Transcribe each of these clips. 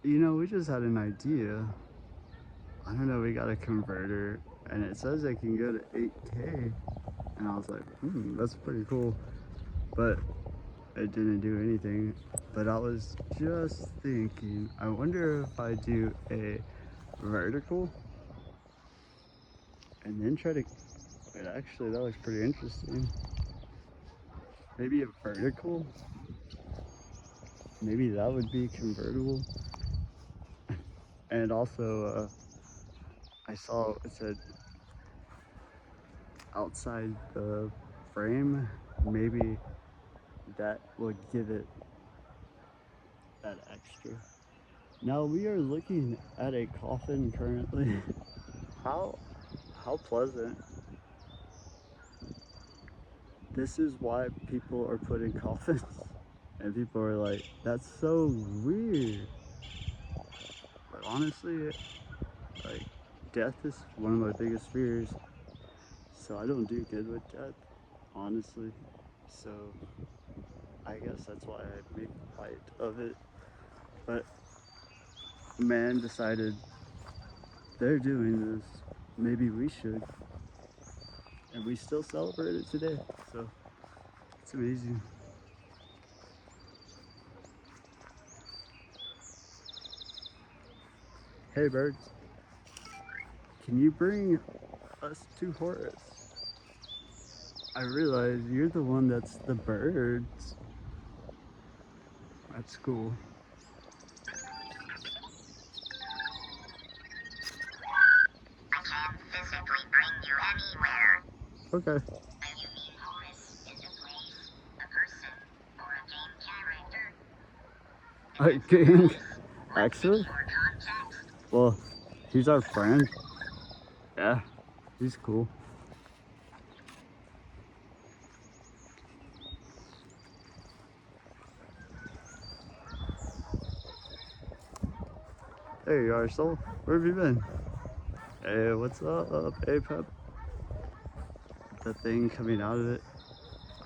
We just had an idea. I don't know, we got a converter and it says it can go to 8K. And I was like, that's pretty cool. But it didn't do anything. But I was just thinking, I wonder if I do a vertical and then try to. Wait, actually, that looks pretty interesting. Maybe a vertical. Maybe that would be convertible. And also, I saw it said outside the frame. Maybe that would give it that extra. Now we are looking at a coffin currently. how how pleasant. This is why people are putting coffins. And people are like, that's so weird. But honestly, like, death is one of my biggest fears. So I don't do good with death, honestly. So I guess that's why I make light of it. But man decided they're doing this. Maybe we should. And we still celebrate it today. So it's amazing. Hey, birds, can you bring us to Horace? I realize you're the one that's the birds. That's cool. I can't physically bring you anywhere. Okay. You mean Horus is a place, a person, or a game character? If it's a King. place, let's get Actually, more context. well, he's our friend. Yeah, he's cool. There you are, Soul. Where have you been? Hey, what's up? Hey, Pep. The thing coming out of it.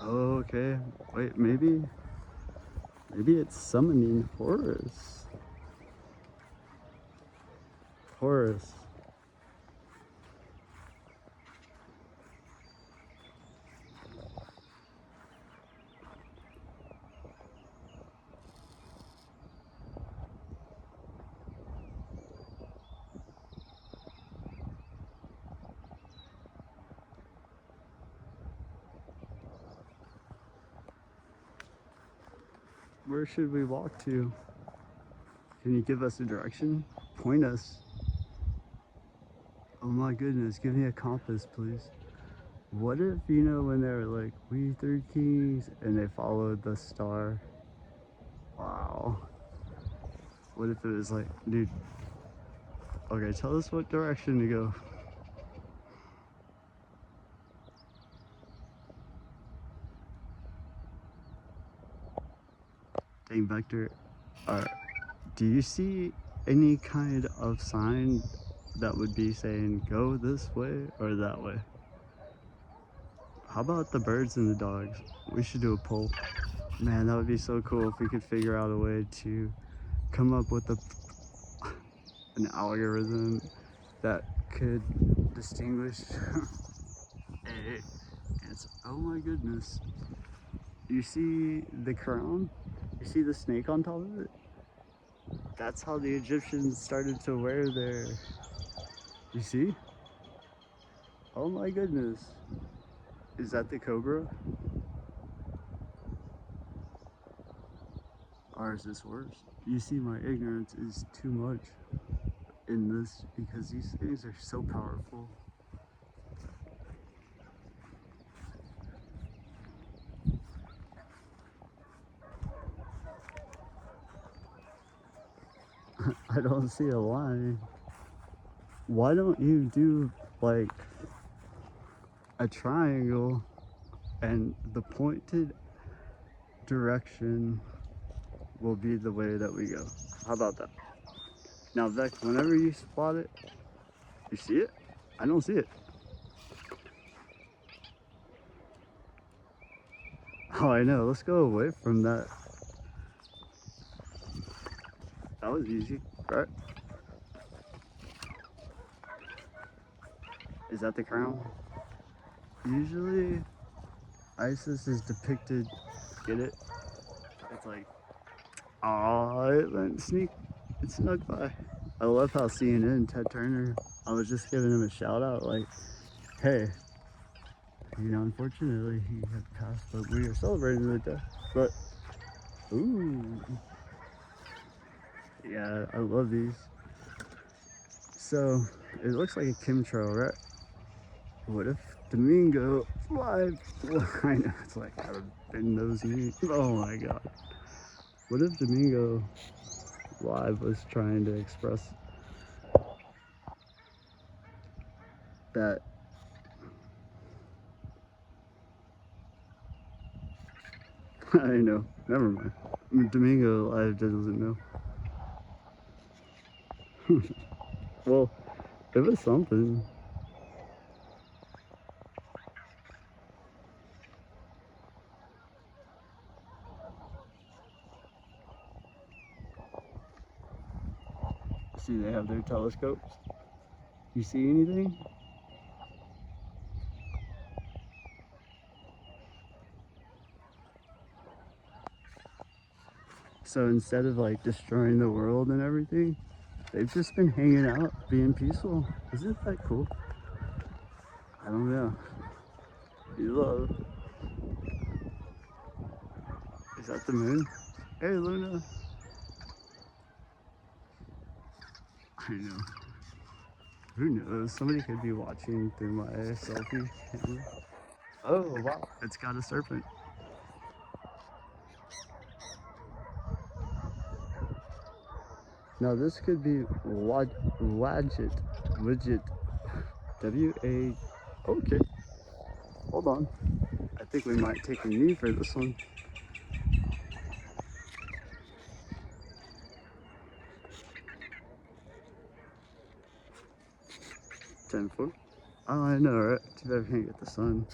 Oh, okay. Wait, maybe it's summoning Horus. Horus. Where should we walk to? Can you give us a direction? Point us. Oh my goodness, give me a compass, please. What if, when they were like, we three kings, and they followed the star? Wow. What if it was like, dude, okay, tell us what direction to go. Dang, Vector, uh, do you see any kind of sign that would be saying go this way or that way? How about the birds and the dogs? We should do a poll. Man, that would be so cool if we could figure out a way to come up with an algorithm that could distinguish a answer. Oh my goodness. You see the crown? You see the snake on top of it? That's how the Egyptians started to wear their. You see? Oh my goodness. Is that the cobra? Or is this worse? You see, my ignorance is too much in this because these things are so powerful. I don't see a line. Why don't you do like a triangle and the pointed direction will be the way that we go? How about that? Now, Vec, whenever you spot it, you see it? I don't see it. Oh, I know. Let's go away from that. That was easy, right? Is that the crown? Usually, Isis is depicted. Get it? It's like, oh, it went it snuck by. I love how CNN, Ted Turner, I was just giving him a shout out, like, hey, unfortunately he had passed, but we are celebrating the death. But, ooh, yeah, I love these. So, it looks like a chemtrail, right? What if Domingo live? I know, it's like, I've been nosy. Oh my god. What if Domingo live was trying to express that? I know, never mind. Domingo live doesn't know. Well, it was something. See, they have their telescopes. You see anything? So instead of like destroying the world and everything, they've just been hanging out, being peaceful. Isn't that cool? I don't know. You love. Is that the moon? Hey, Luna. I know. Who knows? Somebody could be watching through my selfie camera. Oh, wow. It's got a serpent. Now, this could be Wadjet. Widget. W-A. Okay. Hold on. I think we might take a knee for this one. 10 foot. Oh, I know, right? Too bad we can't get the sun.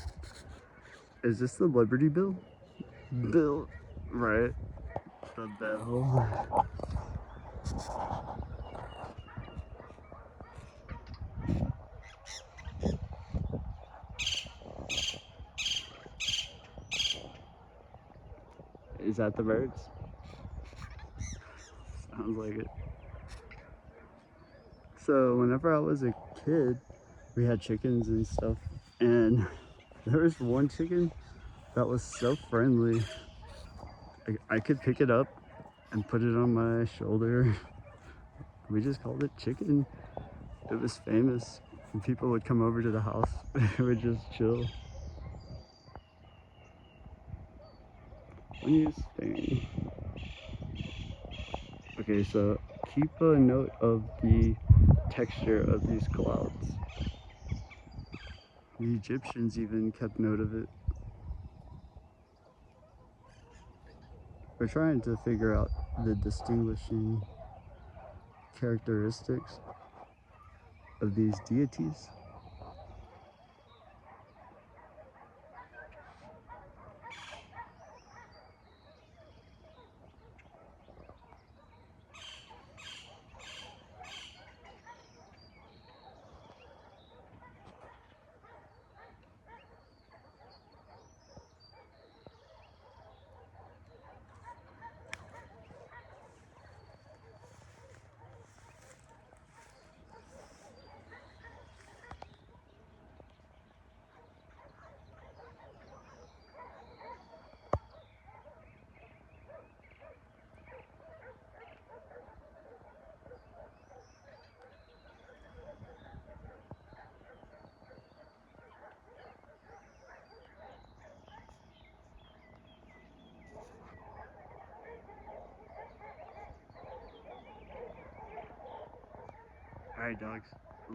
Is this the Liberty Bill? Bill, right? The bell. Is that the birds? Sounds like it. So whenever I was a kid, we had chickens and stuff, and there was one chicken that was so friendly. I could pick it up and put it on my shoulder. We just called it chicken. It was famous. And people would come over to the house. It would just chill. Funniest thing. Okay, so keep a note of the texture of these clouds. The Egyptians even kept note of it. We're trying to figure out the distinguishing characteristics of these deities. Alright, dogs,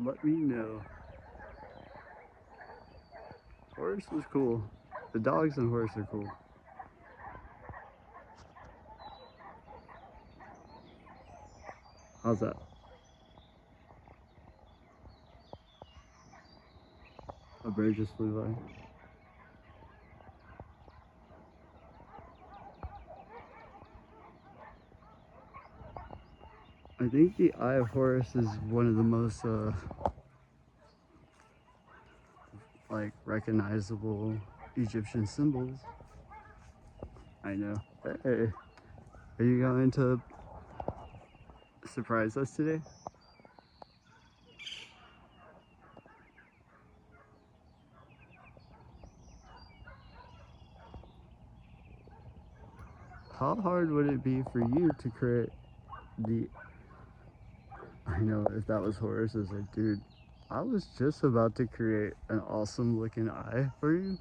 let me know. Horse was cool. The dogs and horse are cool. How's that? A bird just flew by. I think the Eye of Horus is one of the most like recognizable Egyptian symbols. I know. Hey, are you going to surprise us today? How hard would it be for you to create the... I know, if that was Horus, it's like, dude, I was just about to create an awesome looking eye for you,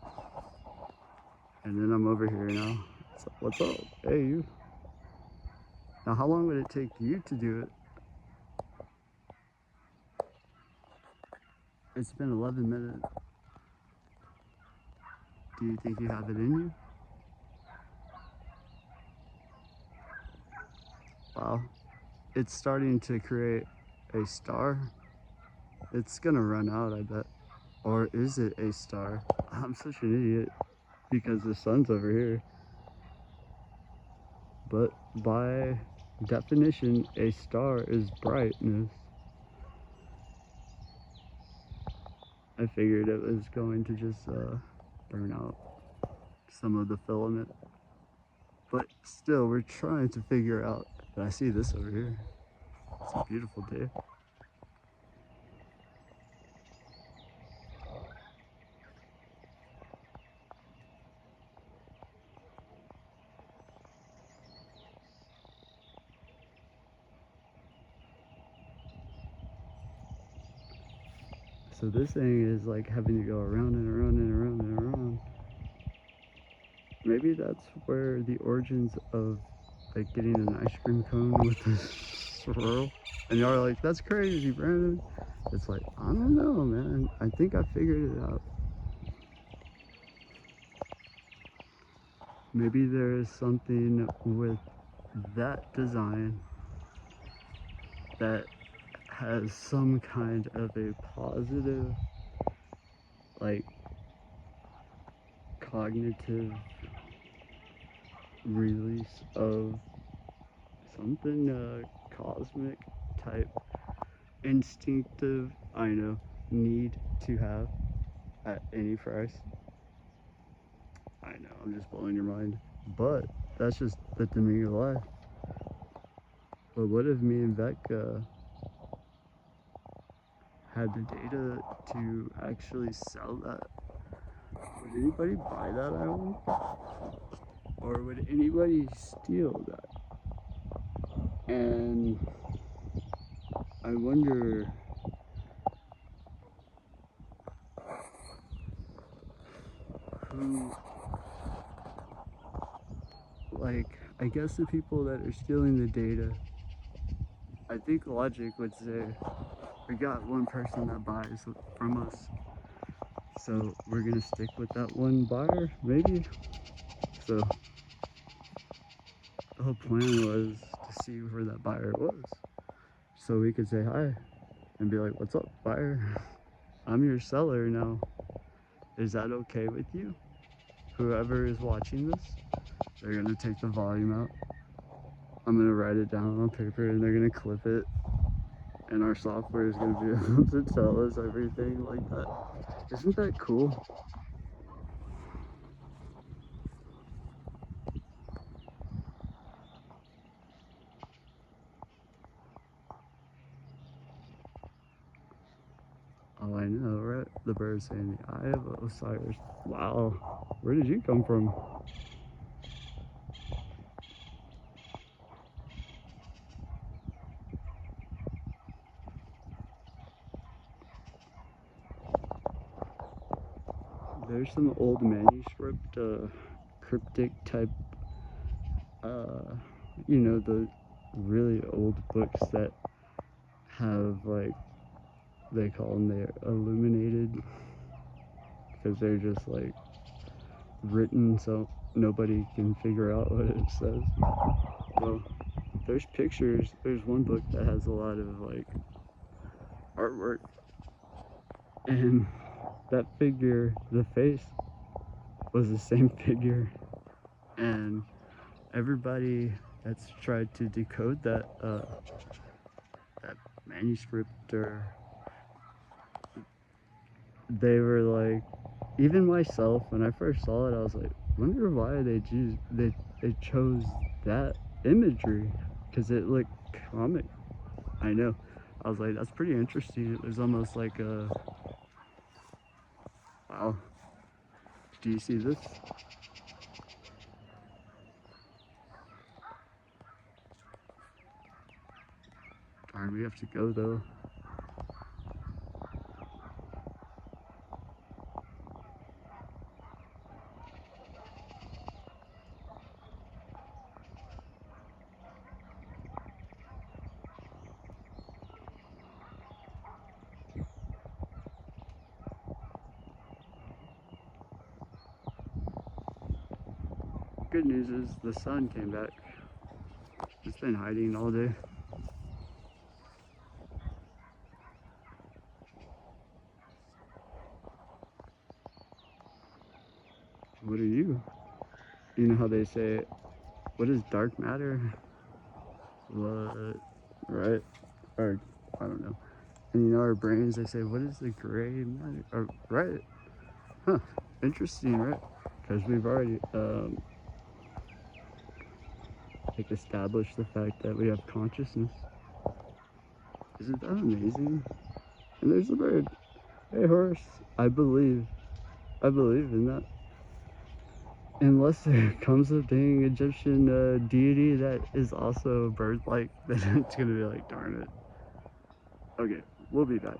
and then I'm over here now. So, what's up? Hey, you. Now, how long would it take you to do it? It's been 11 minutes. Do you think you have it in you? Wow. It's starting to create a star. It's gonna run out, I bet. Or is it a star? I'm such an idiot because the sun's over here. But by definition, a star is brightness. I figured it was going to just burn out some of the filament. But still, we're trying to figure out. I see this over here. It's a beautiful day. So this thing is like having to go around and around and around and around. Maybe that's where the origins of like getting an ice cream cone with a swirl. And y'all are like, that's crazy, Brandon. It's like, I don't know, man. I think I figured it out. Maybe there is something with that design that has some kind of a positive, like, cognitive release of something cosmic type, instinctive, I know, need to have at any price. I know, I'm just blowing your mind, but that's just the Domingo life. But what if me and Becca had the data to actually sell that? Would anybody buy that island? Or would anybody steal that? And I wonder who, like, I guess the people that are stealing the data, I think logic would say, we got one person that buys from us, so we're gonna stick with that one buyer, maybe? So the whole plan was to see where that buyer was, so we could say hi and be like, what's up, buyer? I'm your seller now. Is that okay with you? Whoever is watching this, they're gonna take the volume out. I'm gonna write it down on paper and they're gonna clip it. And our software is gonna be able to tell us everything like that. Isn't that cool? Oh, I know, right? The bird saying the Eye of Osiris. Wow, where did you come from? There's some old manuscript, cryptic type, you know, the really old books that have, like, they call them, they're illuminated because they're just like written so nobody can figure out what it says. Well, there's pictures. There's one book that has a lot of like artwork, and that figure, the face, was the same figure. And everybody that's tried to decode that manuscript, or they were like, even myself, when I first saw it, I was like, wonder why they chose that imagery, because it looked comic. I know. I was like, that's pretty interesting. It was almost like a, wow, do you see this? Darn, we have to go though. Good news is the sun came back. It's been hiding all day. What are you? You know how they say, what is dark matter? What? Right? Or, I don't know. And you know, our brains, they say, what is the gray matter? Or, right? Huh. Interesting, right? Because we've already, like, established the fact that we have consciousness. Isn't that amazing? And there's a bird. Hey, horse. I believe in that. Unless there comes a dang Egyptian deity that is also bird-like, then it's gonna be like, darn it. Okay, we'll be back.